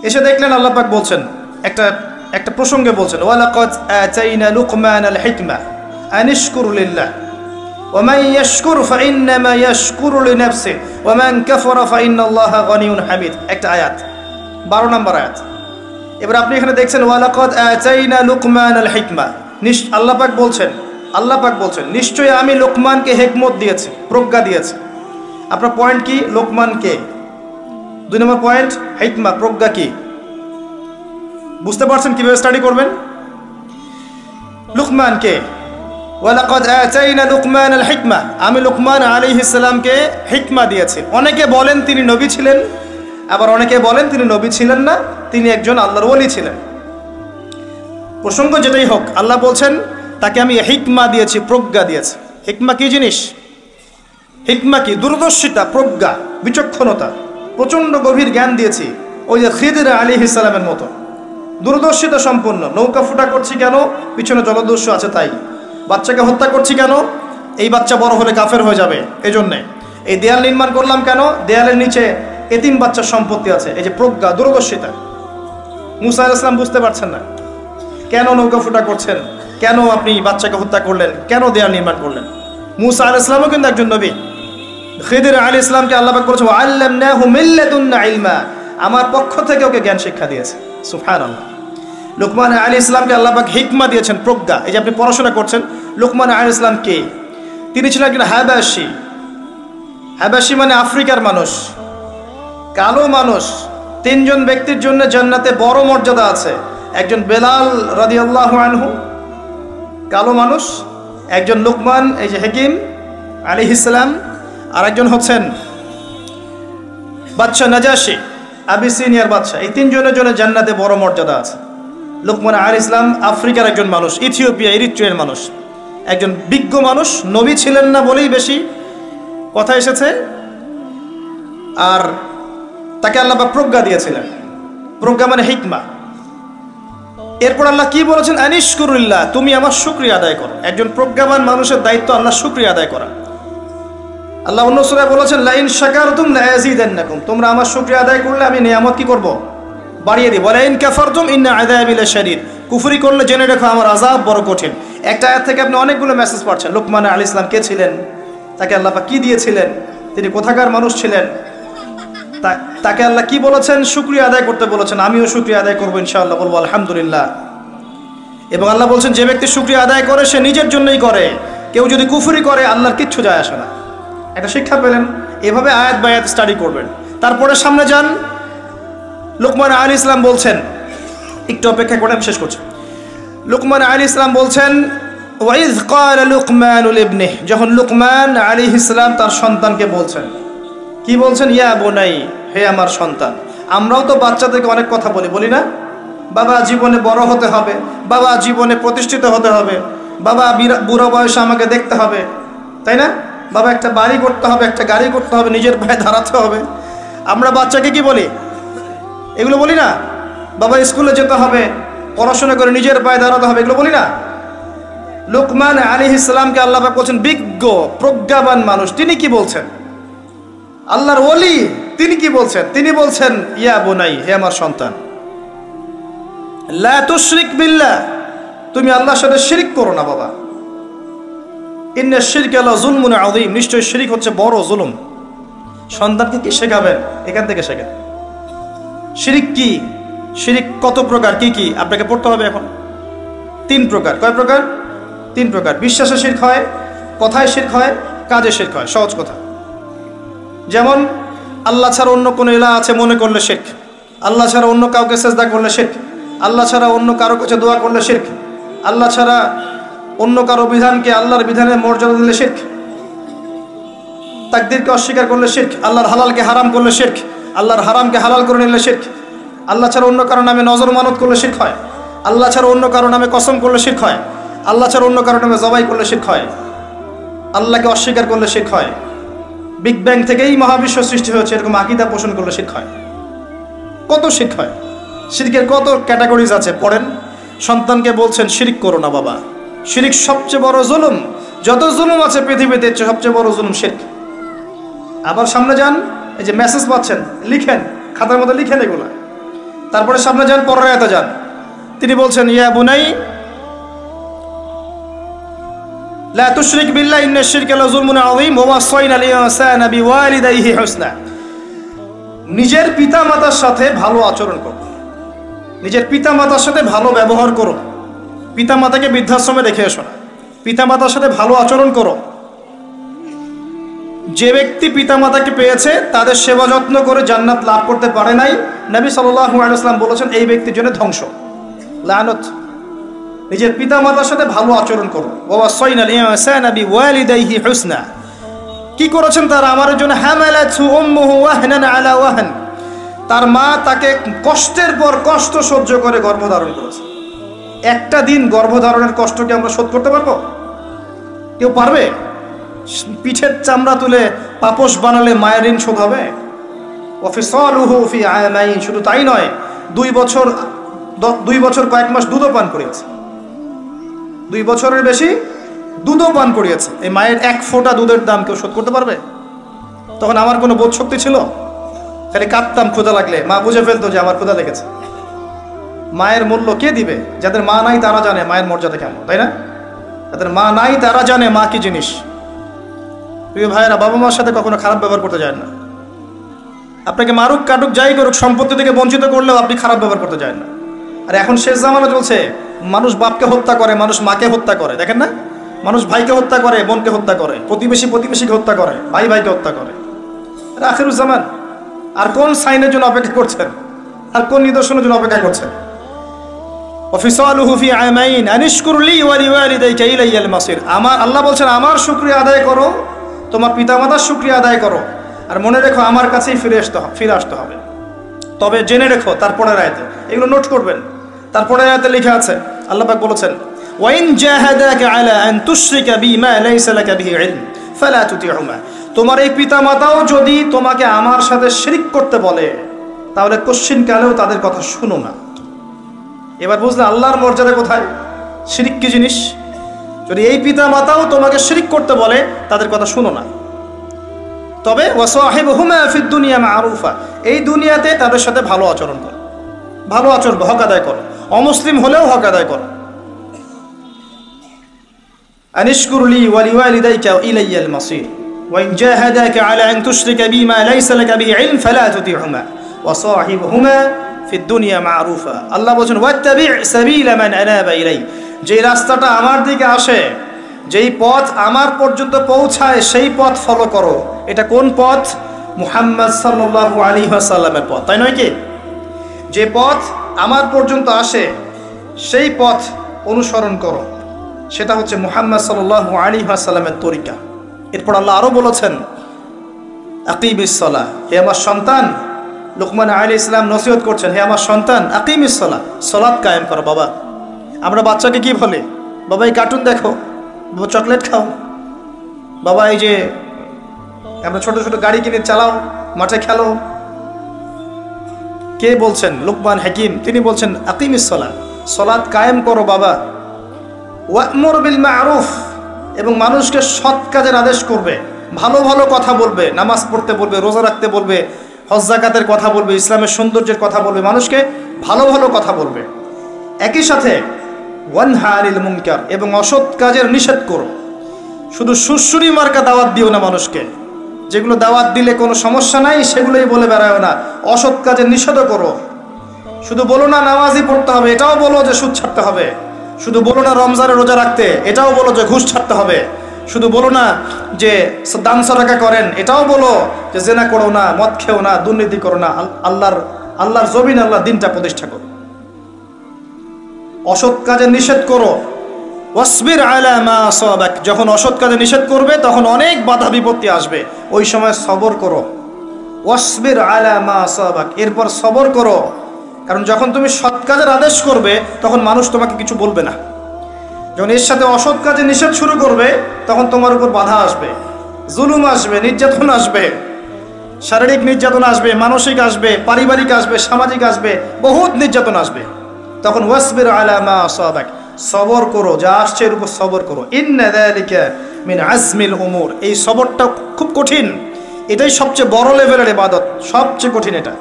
এসে দেখলেন আল্লাহ পাক বলছেন, একটা প্রসঙ্গে বলছেন, ওয়ালাকাদ আতাইনা লুকমানাল হিকমা আনিশকুর লিল্লাহ ওয়া মান ইয়াশকুর ফাইন্নামা ইয়াশকুরু লিনাফসিহি ওয়া মান কাফারা ফাইন্নাল্লাহা গনিয়্যুন হামিদ। একটা আয়াত, 12 নম্বর আয়াত। এবার আপনি এখানে দেখছেন ওয়ালাকাদ আতাইনা লুকমানাল হিকমা, আল্লাহ পাক বলছেন নিশ্চয়ই আমি লোকমানকে হিকমত দিয়েছি, প্রজ্ঞা দিয়েছি। আপনার পয়েন্ট কি? লোকমান কে? 2 নম্বর পয়েন্ট, হিকমা, প্রজ্ঞা কি? বুঝতে পারছেন কিভাবে স্টাডি করবেন? লোকমান কে? ওয়ালাকাদ আতাইনা লুকমানাল হিকমা, আমি লোকমান আলাইহিস সালামকে হিকমা দিয়েছি। অনেকে বলেন তিনি নবী ছিলেন, আবার অনেকে বলেন তিনি নবী ছিলেন না, তিনি একজন আল্লাহর ওলি ছিলেন। প্রসঙ্গ যেটাই হোক, আল্লাহ বলছেন তাকে আমি হিকমা দিয়েছি, প্রজ্ঞা দিয়েছি। হিকমা কি জিনিস? হিকমা কি? দূরদর্শিতা, প্রজ্ঞা, বিচক্ষণতা, প্রচণ্ড গভীর জ্ঞান দিয়েছি। ওই যে খিদির আলাইহিস সালামের মতো দূরদর্শিতা সম্পন্ন। নৌকা ফুটা করছি কেন? পিছনে জলদস্যু আছে তাই। বাচ্চাকে হত্যা করছি কেন? এই বাচ্চা বড় হলে কাফের হয়ে যাবে, এই জন্যে। এই দেয়াল নির্মাণ করলাম কেন? দেয়ালের নিচে এতিম বাচ্চার সম্পত্তি আছে। এই যে প্রজ্ঞা, দূরদর্শিতা। মুসা আলাইহিস সালাম বুঝতে পারছেন না কেন নৌকা ফুটা করছেন, কেন আপনি বাচ্চাকে হত্যা করলেন, কেন দেয়াল নির্মাণ করলেন। মুসা আলাইহিস সালামও কিন্তু একজন নবী। খিদির আলাইহিস সালামকে আল্লাহ পাক বলেছেন ওয়াল্লামনাহু মিন লাদুন্না ইলমা, আমার পক্ষ থেকে ওকে জ্ঞান শিক্ষা দিয়েছে। সুবহানাল্লাহ। লোকমান আলাইহিস সালামকে আল্লাহ পাক হিকমা দিয়েছেন, প্রজ্ঞা। এই যে আপনি পড়াশোনা করছেন, লোকমান আলাইহিস সালাম কে? তিনি ছিলেন একজন হাবাশী। হাবাশী মানে আফ্রিকার মানুষ, কালো মানুষ। 3 জন ব্যক্তির জন্য জান্নাতে বড় মর্যাদা আছে। একজন বেলাল রাদিয়াল্লাহু আনহু, কালো মানুষ, একজন লোকমান এই যে হাকিম আলাইহিস সালাম, আর একজন হচ্ছেন বাদশা নাজাশী, আবিসিনিয়ার বাদশা। এই 3 জনের জন্য জান্নাতে বড় মর্যাদা আছে। লোকমান আলাইহিস সালাম আফ্রিকার একজন মানুষ, ইথিওপিয়া, ইরিট্রিয়ার মানুষ, একজন বিজ্ঞ মানুষ। নবী ছিলেন না বলেই বেশি কথা এসেছে। আর তাকে আল্লাহ পাক প্রজ্ঞা দিয়েছিলেন, প্রজ্ঞা মানে হিকমা। এরপর আল্লাহ কি বলেছেন? আনিশকুরুল্লাহ, তুমি আমার শুকরিয়া আদায় করো। একজন প্রজ্ঞাবান মানুষের দায়িত্ব আল্লাহ শুকরিয়া আদায় করা। আল্লাহ অন্য সূরায় বলেছেন লাইন শাকারতুম লায়াজিদান্নাকুম, তোমরা আমার শুকরিয়া আদায় করলে আমি নিয়ামত কি করব? বাড়িয়ে দিব। লাইন কাফারতুম ইন্না আযাবি লাশাদীদ, কুফরি করলে জেনে রাখো আমার আযাব বড় কঠিন। একটা আয়াত থেকে আপনি অনেকগুলো মেসেজ পাচ্ছেন। লোকমান আলাইহিস সালাম কে ছিলেন? তাকে আল্লাহ পাক কি দিয়েছিলেন? তিনি কোথাকার মানুষ ছিলেন? তাকে আল্লাহ কি বলেছেন? শুকরিয়া আদায় করতে বলেছেন। আমিও শুকরিয়া আদায় করবো ইনশাআল্লাহ, বলবো আলহামদুলিল্লাহ। এবং আল্লাহ বলছেন যে ব্যক্তি শুকরিয়া আদায় করে সে নিজের জন্যই করে, কেউ যদি কুফরি করে আল্লাহর কিচ্ছু যায় আসে না। একটা শিক্ষা পেলেন, এভাবে আয়াত বাই আয়াত স্টাডি করবেন। তারপরে সামনে যান, লোকমান আলাইহিস সালাম বলছেন, একটু অপেক্ষা করে আমি শেষ করছি। লোকমান আলাইহিস সালাম বলছেন ওয়াইজ ক্বালা লুকমানু লিবনিহি, যখন লোকমান আলাইহিস সালাম তার সন্তানকে বলছেন, কি বলছেন? ইয়া বুনাই, হে আমার সন্তান। আমরাও তো বাচ্চাদেরকে অনেক কথা বলি না? বাবা জীবনে বড় হতে হবে, বাবা জীবনে প্রতিষ্ঠিত হতে হবে, বাবা বুড়ো বয়সে আমাকে দেখতে হবে, তাই না? বাবা একটা বাড়ি করতে হবে, একটা গাড়ি করতে হবে, নিজের পায়ে দাঁড়াতে হবে। আমরা বাচ্চাকে কি বলি? এগুলো বলি না? বাবা স্কুলে যেতে হবে, পড়াশোনা করে নিজের পায়ে দাঁড়াতে হবে, এগুলো বলি না? লুকমান আলাইহিস সালামকে আল্লাহ পাক বলছেন বিজ্ঞ প্রজ্ঞাবান মানুষ, তিনি কি বলছেন? আল্লাহর ওলি তিনি কি বলছেন? তিনি বলছেন ইয়া বুনাই, হে আমার সন্তান, লা তুশরিক বিল্লাহ, তুমি আল্লাহর সাথে শিরক করো না বাবা। ইন্না শিরকা লা যুলমুন আযীম, নিশ্চয় শিরক হচ্ছে বড় জুলুম। সন্তানকে কি শেখাবেন? এখান থেকে শেখেন শিরক কি, শিরক কত প্রকার, কি কি আপনাকে পড়তে হবে এখন। 3 প্রকার। কয় প্রকার? 3 প্রকার। বিশ্বাসে শিরক হয়, কথায় শিরক হয়, কাজে শিরক হয়। সহজ কথা, যেমন আল্লাহ ছাড়া অন্য কোনো ইলাহ আছে মনে করলে শিরক, আল্লাহ ছাড়া অন্য কাউকে সেজদা করলে শিরক, আল্লাহ ছাড়া অন্য কারো কাছে দোয়া করলে শিরক, আল্লাহ ছাড়া অন্য কারো বিধানকে আল্লাহর বিধানের মর্যাদা দিলে শিরক, তাকদীরকে অস্বীকার করলে শিরক, আল্লাহর হালালকে হারাম করলে শিরক, আল্লাহর হারামকে হালাল করে নিলে শিরক, আল্লাহ ছাড়া অন্য কারো নামে নজর মানত করলে শিরক হয়, আল্লাহ ছাড়া অন্য কারো নামে কসম করলে শিরক হয়, আল্লাহ ছাড়া অন্য কারো নামে জবাই করলে শিরক হয়, আল্লাহকে অস্বীকার করলে শিরক হয়, বিগ ব্যাং থেকেই মহাবিশ্ব সৃষ্টি হয়েছে এরকম আকীদা পোষণ করলে শিরক হয়। কত শিরক হয়, শিরকের কত ক্যাটাগরিজ আছে পড়েন। সন্তানকে বলছেন শিরক করো না বাবা, শিরক সবচেয়ে বড় জুলুম, যত জুলুম আছে পৃথিবীতে সবচেয়ে বড় জুলুম শিরক। আবার সামনে যান, এই যে মেসেজ পাচ্ছেন লিখেন, খাতার মধ্যে লিখেন এগুলা। তারপরে সামনে যান, পরের আয়াতে যান, তিনি বলছেন ইয়া বুনাই লা তুশরিক বিল্লাহ ইন্না শিরকা লা যুলমুন আযীম ওয়া ওয়াসাইনাল ইনসানা বিওয়ালিদাইহি হুসনা। নিজের পিতামাতার সাথে ভালো আচরণ করো, নিজের পিতামাতার সাথে ভালো ব্যবহার করো, পিতামাতাকে বৃদ্ধাশ্রমে রেখে এসো না, পিতামাতার সাথে ভালো আচরণ করো। যে ব্যক্তি পিতামাতাকে পেয়েছে তাদের সেবা যত্ন করে জান্নাত লাভ করতে পারে নাই, নবী সাল্লাল্লাহু আলাইহি ওয়াসাল্লাম বলেছেন এই ব্যক্তির জন্য ধ্বংস, লানত। নিজের পিতামাতার সাথে ভালো আচরণ করো। ওয়া ওয়াসাইনাল ইনসানা বিওয়ালিদাইহি হুসনা। কি করেছেন তারা? আমার জন্য হামালাতহু উম্মুহু ওয়াহনান আলা ওয়াহন, তার মা তাকে কষ্টের পর কষ্ট সহ্য করে গর্ভধারণ করেছে। একটা দিন গর্ভধারণের কষ্টকে আমরা শোধ করতে পারবো? কেউ পারবে? পিঠের চামড়া তুলে পাপোশ বানালে মায়ের ঋণ শোধ হবে? ওয়াফিসালুহু ফি আমাইন, শুধু তাই নয়, 2 বছর কয়েক মাস দুধও পান করিয়েছে, 2 বছরের বেশি দুধও পান করিয়েছে। এই মায়ের 1 ফোঁটা দুধের দাম কেউ শোধ করতে পারবে? তখন আমার কোনো বোধ শক্তি ছিল? খালি কাঁদতাম ক্ষুধা লাগলে, মা বুঝে ফেলতো যে আমার ক্ষুধা লেগেছে। মায়ের মূল্য কে দিবে? যাদের মা নাই তারা জানে মায়ের মর্যাদা কেমন, তাই না? যাদের মা নাই তারা জানে মা কি জিনিস। প্রিয় ভাইয়েরা, বাবা মার সাথে কখনো খারাপ ব্যবহার করতে যায় না। আপনাকে মারুক কাটুক যাই করুক, সম্পত্তি থেকে বঞ্চিত করলেও আপনি খারাপ ব্যবহার করতে যায় না। আর এখন শেষ জামানা চলছে, মানুষ বাপকে হত্যা করে, মানুষ মাকে হত্যা করে, দেখেন না? মানুষ ভাইকে হত্যা করে, বোনকে হত্যা করে, প্রতিবেশী প্রতিবেশীকে হত্যা করে, ভাই ভাইকে হত্যা করে। আখিরুজ জামান। আর কোন সাইনের জন্য অপেক্ষা করছেন? আর কোন নিদর্শনের জন্য অপেক্ষা করছেন? ওয়াফিসালুহু ফি আমাইন আনিশকুর লি ওয়া লিওয়ালিদাইকা ইলাইয়াল মাসির। আমার আল্লাহ বলছেন আমার শুকরিয়া আদায় করো, তোমার পিতামাতার শুকরিয়া আদায় করো, আর মনে রেখো আমার কাছেই ফিরে আসতে হবে। তবে জেনে রেখো, তারপরের আয়াতে এগুলো নোট করবেন। তারপরের আয়াতে লেখা আছে, আল্লাহ পাক বলেছেন ওয়াইন জাহাদাকা আলা আন তুশরিকা বিমা লাইসা লাকা বিহি ইলম ফালা তুতিউহুমা। তোমার এই পিতামাতাও যদি তোমাকে আমার সাথে শিরক করতে বলে তাহলে কোশ্চিন কালেও তাদের কথা শুনো না। এবার বুঝলে আল্লাহর মর্যাদা কোথায়, শিরক কি জিনিস। যদি এই পিতামাতাও তোমাকে শিরক করতে বলে তাদের কথা শুনো না। তবে ওয়াসাহিবহুমা ফিদ দুনিয়া মারুফা, এই দুনিয়াতে তাদের সাথে ভালো আচরণ করো, ভালো আচরণ, হক আদায় করো, অমুসলিম হলেও হক আদায় করো। আনিশকুর লি ওয়া লিওয়ালিদাইকা ইলাইয়াল মাসির ওয়াইন জাহাদাকা আলা আন তুশরিকা বিমা লাইসা লাকা বিহি ইলম ফালা তুতিউহুমা ওয়াসাহিবহুমা ফিদ দুনিয়া মারুফা। আল্লাহ বলেন ওয়াত্তাবি' সাবিলা মান আনাবা ইলাই, যে রাস্তাটা আমার দিকে আসে, যেই পথ আমার পর্যন্ত পৌঁছায় সেই পথ ফলো করো। এটা কোন পথ? মুহাম্মদ সাল্লাল্লাহু আলাইহি ওয়াসাল্লামের পথ, তাই নয় কি? যে পথ আমার পর্যন্ত আসে সেই পথ অনুসরণ করো, সেটা হচ্ছে মুহাম্মদ সাল্লাল্লাহু আলাইহি ওয়াসাল্লামের তরিকা। এরপর আল্লাহ আরো বলেছেন আকিমিস সালাহ, হে আমার সন্তান, লুকমান আলাইহিস সালাম নসিহত করছেন, হে আমার সন্তান আকিমিস সালাহ, সালাত কায়েম করো। বাবা, আমরা বাচ্চাকে কি বলে? বাবা এই কার্টুন দেখো, বাবা চকলেট খাও, বাবা এই যে আমরা ছোট ছোট গাড়ি কিনে চালাও, মাঠে খেলো। কে বলছেন? লুকমান হাকিম, তিনি বলছেন আকিমিস সালাহ, সালাত কায়েম করো বাবা। ওয়া'মুর বিল মা'রুফ, এবং মানুষকে সৎ কাজের আদেশ করবে, ভালো ভালো কথা বলবে, নামাজ পড়তে বলবে, রোজা রাখতে বলবে, হজ যাকাতের কথা বলবে, ইসলামের সৌন্দর্যের কথা বলবে, মানুষকে ভালো ভালো কথা বলবে। একই সাথে ওয়ানহা আনিল মুনকার, এবং অসৎ কাজের নিষেধ করো। শুধু সুরসুরি মার্কা দাওয়াত দিও না মানুষকে, যেগুলো দাওয়াত দিলে কোনো সমস্যা নাই সেগুলোই বলে বেড়ায় না। অসৎ কাজের নিষেধও করো। শুধু বলো না নামাজই পড়তে হবে, এটাও বলো যে সুদ ছাড়তে হবে। শুধু বলো না রমজানের রোজা রাখতে, এটাও বলো যে ঘুষ ছাড়তে হবে। শুধু বলো না যে দান সদকা করেন, এটাও বলো যে জেনা করো না, মদ খেও না, দুর্নীতি করো না, আল্লাহর জমিন, আল্লাহর দিনটা প্রতিষ্ঠা করো। অসৎ কাজের নিষেধ করো। ওয়াসবির আলা মা আসাবাক, যখন অসৎ কাজে নিষেধ করবে তখন অনেক বাধা বিপত্তি আসবে, ওই সময় সবর করো। ওয়াসবির আলা মা আসাবাক, এরপর সবর করো। কারণ যখন তুমি সৎ কাজের আদেশ করবে তখন মানুষ তোমাকে কিছু বলবে না। যখন এর সাথে অসৎ কাজে নিষেধ শুরু করবে তখন তোমার উপর বাধা আসবে, জুলুম আসবে, নির্যাতন আসবে, শারীরিক নির্যাতন আসবে, মানসিক আসবে, পারিবারিক আসবে, সামাজিক আসবে, বহুত নির্যাতন আসবে। তখন ওয়াসবির আলা মা আসাবাক, সবর করো, যা আসছে এর উপর সবর করো। ইন্না যালিকা মিন আজমিল উমুর, এই সবরটা খুব কঠিন, এটাই সবচেয়ে বড় লেভেলের ইবাদত, সবচেয়ে কঠিন এটা।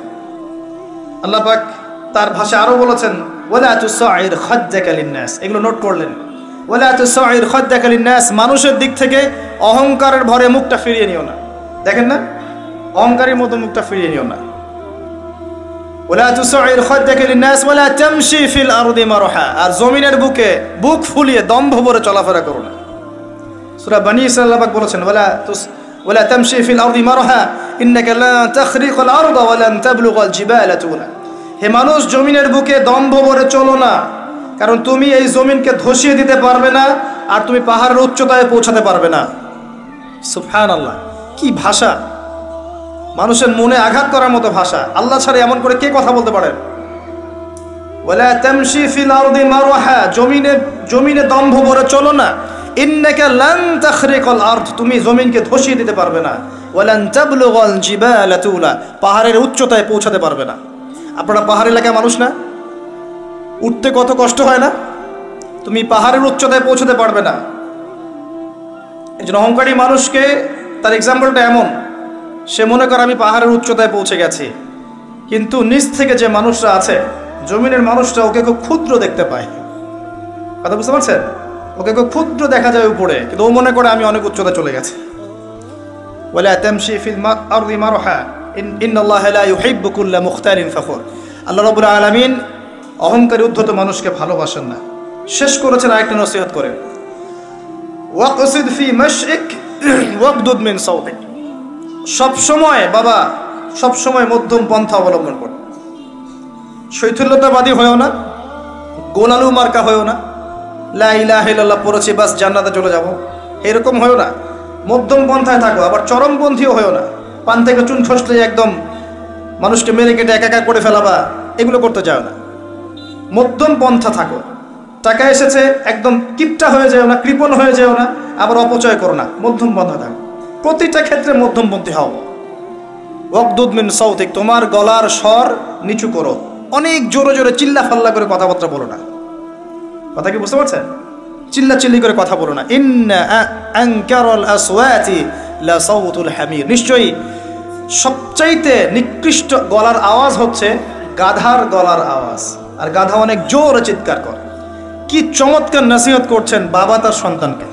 আল্লাহ পাক তার ভাষা আরো বলেছেন ওয়ালা তুসাইর খাদ্দাকা লিন্নাস, এগুলো নোট করলেন। ওয়ালা তুসাইর খাদ্দাকা লিন্নাস, মানুষের দিক থেকে অহংকারের ভরে মুখটা ফিরিয়ে নিও না। দেখেন না, অহংকারের মতো মুখটা ফিরিয়ে নিও না। ওয়ালা তুসাইর খাদ্দাকা লিন্নাস ওয়ালা তামশি ফিল আরদি মারহা, আর জমিনের বুকে বুক ফুলিয়ে দম্ভ ভরে চলাফেরা করো না। সূরা বনী ইসরাঈল আল্লাহ পাক বলেছেন ওয়ালা তামশি ফিল আরদি মারহা ইন্নাকা লা তাখরিকুল আরদা ওয়া লান তাবলুগাল জিবালা তুলা, হে মানুষ জমিনের বুকে দম্ভ ভরে চলো না, কারণ তুমি এই জমিনকে ধসিয়ে দিতে পারবে না, আর তুমি পাহাড়ের উচ্চতায় পৌঁছাতে পারবে না। সুবহানাল্লাহ, কি ভাষা! মানুষের মনে আঘাত করার মতো ভাষা। আল্লাহ ছাড়া এমন করে কে কথা বলতে পারেন? ওয়ালা তামশি ফিল আরদি মারহা, জমিনে দম্ভ ভরে চলো না। ইন্নাকা লান তাখরিকুল আরদ, তুমি জমিনকে ধসিয়ে দিতে পারবে না। ওয়া লান তাবলুগাল জিবালা তুলা, পাহাড়ের উচ্চতায় পৌঁছাতে পারবে না। আপনারা পাহাড় এলাকার মানুষ না? উঠতে কত কষ্ট হয় না? তুমি পাহাড়ের উচ্চতায় পৌঁছাতে পারবে না। একজন অহংকারী মানুষকে তার এক্সাম্পলটা এমন, সে মনে করে আমি পাহাড়ের উচ্চতায় পৌঁছে গেছি, কিন্তু নিচ থেকে যে মানুষরা আছে, জমিনের মানুষরা ওকে খুব ক্ষুদ্র দেখতে পায়। কথা বুঝতে পারছেন? ওকে খুব ক্ষুদ্র দেখা যায় উপরে, কিন্তু ও মনে করে আমি অনেক উচ্চতায় চলে গেছি। ওয়ালা তামশি ফিল আরদি মারহা ইন্নাল্লাহা লা ইউহিব্বু কুল্লা মুখতালিন ফখুর, আল্লাহ রাব্বুল আলামিন অহংকারী উদ্ধত মানুষকে ভালোবাসেন না। শেষ করেছেন আরেকটা নসিহত করে, ওয়াকসিদ ফি মাশইক ওয়াকদুদ মিন সাওতিক, সবসময় বাবা, সবসময় মধ্যম পন্থা অবলম্বন করো। শৈথিল্যতাবাদী হয়েও না, গোলালু মার্কা হয়েও না, লা ইলাহা ইল্লাল্লাহ পড়েছি বাস জান্নাতে চলে যাব, এরকম হয়েও না। মধ্যম পন্থায় থাকো, আবার চরমপন্থীও হয়েও না। পান থেকে চুন খসলে একদম মানুষকে মেরে কেটে একাকার করে ফেলাবা, এগুলো করতে যাও না। মধ্যম পন্থা থাকো। টাকা এসেছে একদম কিপটা হয়ে যাও না, কৃপণ হয়ে যাও না, আবার অপচয় করো না, মধ্যম পন্থা থাকো। প্রতিটা ক্ষেত্রে মধ্যমপন্থী হও। ওয়াকদুদ মিন সাওতিক, তোমার গলার স্বর নিচু করো, অনেক জোরে জোরে চিল্লা ফাল্লা করে কথাবার্তা বলো না। কথা কি বুঝতে পারছেন? চিল্লা চিল্লি করে কথা বলো না। ইন্না আনকারাল আসওয়াতি লা সাওতুল হামির, নিশ্চয়ই সবচাইতে নিকৃষ্ট গলার আওয়াজ হচ্ছে গাধার গলার আওয়াজ। আর গাধা অনেক জোরে চিৎকার করে। কি চমৎকার নসিহত করছেন বাবা তার সন্তানকে।